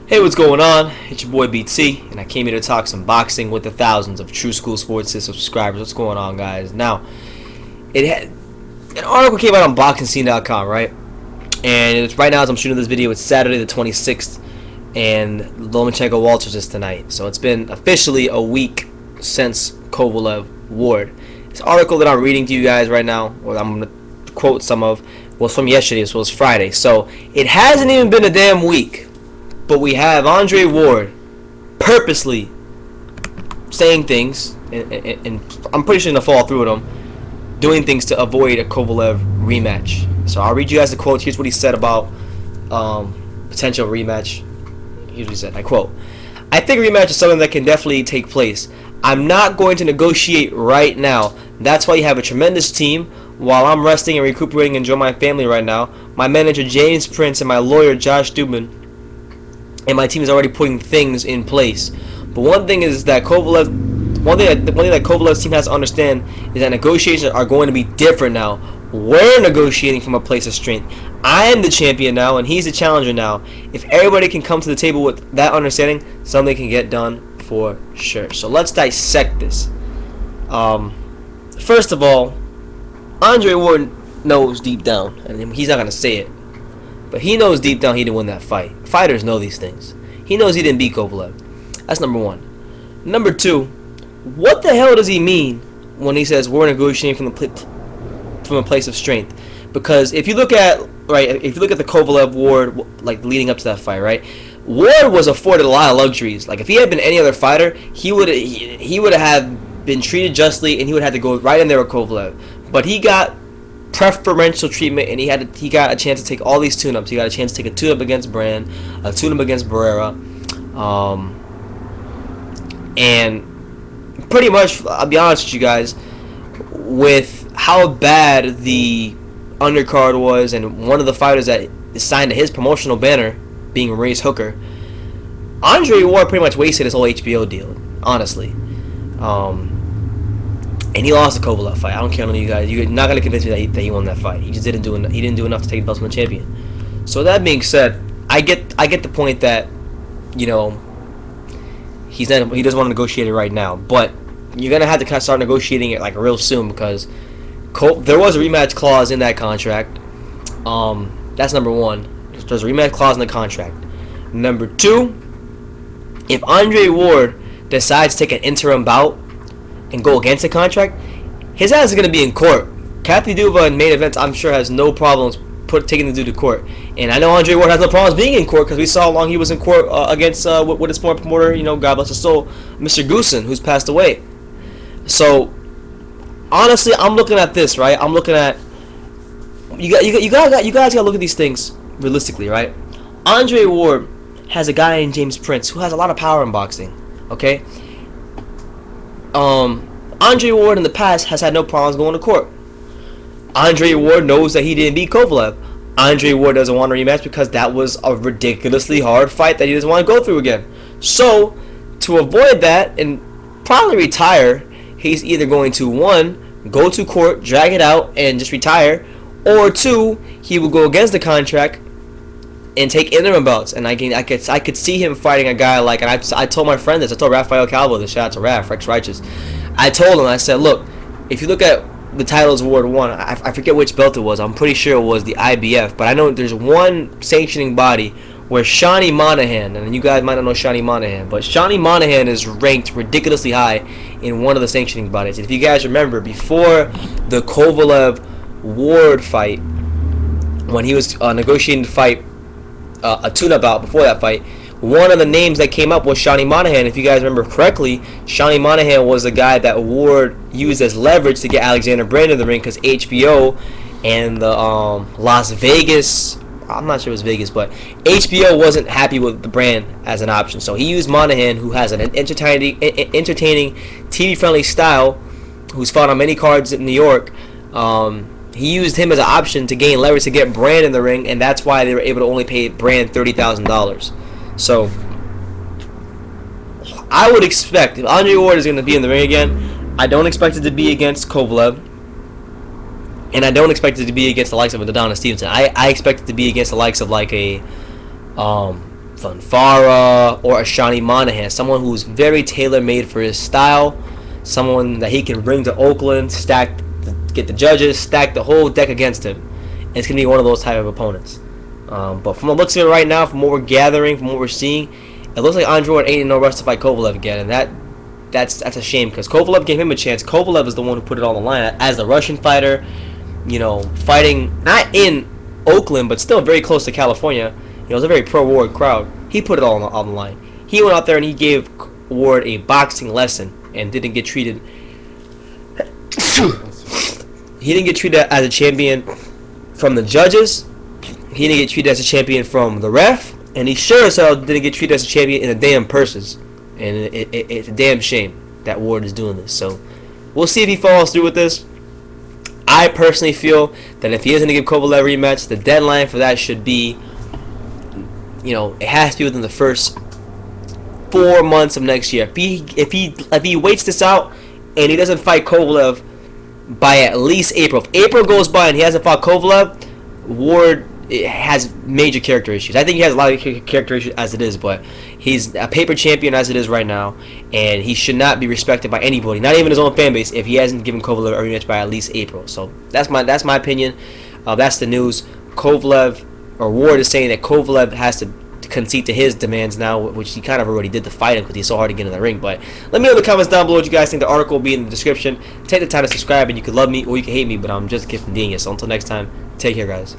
Hey, what's going on? It's your boy BT, and I came here to talk some boxing with the thousands of True School Sports subscribers. What's going on, guys? Now, an article came out on BoxingScene.com, right? And right now, as I'm shooting this video, it's Saturday the 26th, and Lomachenko Walters is tonight. So it's been officially a week since Kovalev Ward. This article that I'm reading to you guys right now, or I'm going to quote some of, was from yesterday, so it's Friday. So it hasn't even been a damn week. But we have Andre Ward purposely saying things, and I'm pretty sure going to fall through with them, doing things to avoid a Kovalev rematch. So I'll read you guys the quote. Here's what he said about potential rematch. Here's what he said. I quote, "I think a rematch is something that can definitely take place. I'm not going to negotiate right now. That's why you have a tremendous team. While I'm resting and recuperating and enjoying my family right now, my manager James Prince and my lawyer Josh Dubin and my team is already putting things in place. But one thing that Kovalev's team has to understand is that negotiations are going to be different now. We're negotiating from a place of strength. I am the champion now, and he's the challenger now. If everybody can come to the table with that understanding, something can get done for sure." So let's dissect this. First of all, Andre Ward knows deep down, and he's not going to say it, but he knows deep down he didn't win that fight. Fighters know these things. He knows he didn't beat Kovalev. That's number one. Number two, what the hell does he mean when he says we're negotiating from a place of strength? Because if you look at the Kovalev Ward, like leading up to that fight, right? Ward was afforded a lot of luxuries. Like if he had been any other fighter, he would have been treated justly, and he would have to go right in there with Kovalev. But he got preferential treatment, and he got a chance to take all these tune-ups. He got a chance to take a tune-up against Brand, a tune-up against Barrera, and pretty much, I'll be honest with you guys, with how bad the undercard was, and one of the fighters that is signed to his promotional banner being Ray's Hooker, Andre Ward pretty much wasted his whole HBO deal, honestly. And he lost the Kovalev fight. I don't care none of you guys. You're not gonna convince me that he won that fight. He just didn't do enough to take the belt from the champion. So that being said, I get the point that, you know, he doesn't want to negotiate it right now. But you're gonna have to kind of start negotiating it like real soon, because there was a rematch clause in that contract. That's number one. There's a rematch clause in the contract. Number two, if Andre Ward decides to take an interim bout and go against the contract, his ass is going to be in court. Kathy Duva in main events, I'm sure, has no problems taking the dude to court. And I know Andre Ward has no problems being in court, because we saw how long he was in court against with his former promoter, you know, God bless his soul, Mr. Goosen, who's passed away. So honestly, I'm looking at this, right? I'm looking at you guys got to look at these things realistically, right? Andre Ward has a guy named James Prince who has a lot of power in boxing. Okay. Andre Ward in the past has had no problems going to court. Andre Ward knows that he didn't beat Kovalev. Andre Ward doesn't want a rematch because that was a ridiculously hard fight that he doesn't want to go through again. So, to avoid that and probably retire, he's either going to, one, go to court, drag it out, and just retire, or two, he will go against the contract and take interim bouts. And I could see him fighting a guy like, and I told my friend this, I told Rafael Calvo this, shout out to Raf, Rex Righteous. I told him, I said, look, if you look at the titles Ward won, I forget which belt it was, I'm pretty sure it was the IBF, but I know there's one sanctioning body where Shawnee Monahan, and you guys might not know Shawnee Monahan, but Shawnee Monahan is ranked ridiculously high in one of the sanctioning bodies. And if you guys remember, before the Kovalev Ward fight, when he was negotiating the fight, a tune-up bout before that fight, one of the names that came up was Shawnee Monahan. If you guys remember correctly, Shawnee Monahan was the guy that Ward used as leverage to get Alexander Brand in the ring, because HBO and the Las Vegas, I'm not sure it was Vegas, but HBO wasn't happy with the Brand as an option. So he used Monahan, who has an entertaining TV-friendly style, who's fought on many cards in New York. He used him as an option to gain leverage to get Brand in the ring, and that's why they were able to only pay Brand $30,000. So I would expect, if Andre Ward is going to be in the ring again, I don't expect it to be against Kovalev, and I don't expect it to be against the likes of Adonis Stevenson. I expect it to be against the likes of like a Vanvara, or a Shawnee Monahan, someone who's very tailor-made for his style, someone that he can bring to Oakland, get the judges, stack the whole deck against him. And it's going to be one of those type of opponents. But from the looks of it right now, from what we're gathering, from what we're seeing, it looks like Andre Ward ain't in no rush to fight Kovalev again, and that's a shame, because Kovalev gave him a chance. Kovalev is the one who put it on the line as the Russian fighter, fighting not in Oakland, but still very close to California. It was a very pro-Ward crowd. He put it all on the line. He went out there and he gave Ward a boxing lesson and didn't get treated. He didn't get treated as a champion from the judges. He didn't get treated as a champion from the ref, and he sure as hell didn't get treated as a champion in the damn purses. And it's a damn shame that Ward is doing this. So we'll see if he follows through with this. I personally feel that if he is going to give Kovalev a rematch, the deadline for that should be, it has to be within the first 4 months of next year. If he waits this out and he doesn't fight Kovalev by at least April, if April goes by and he hasn't fought Kovalev, Ward has major character issues. I think he has a lot of character issues as it is, but he's a paper champion as it is right now, and he should not be respected by anybody, not even his own fan base, if he hasn't given Kovalev a rematch by at least April. So that's my opinion. That's the news. Ward is saying that Kovalev has to concede to his demands now, which he kind of already did to fight him because he's so hard to get in the ring. But let me know in the comments down below what you guys think. The article will be in the description. Take the time to subscribe, and you can love me or you can hate me, but I'm just a kid from Daniel. So until next time, take care, guys.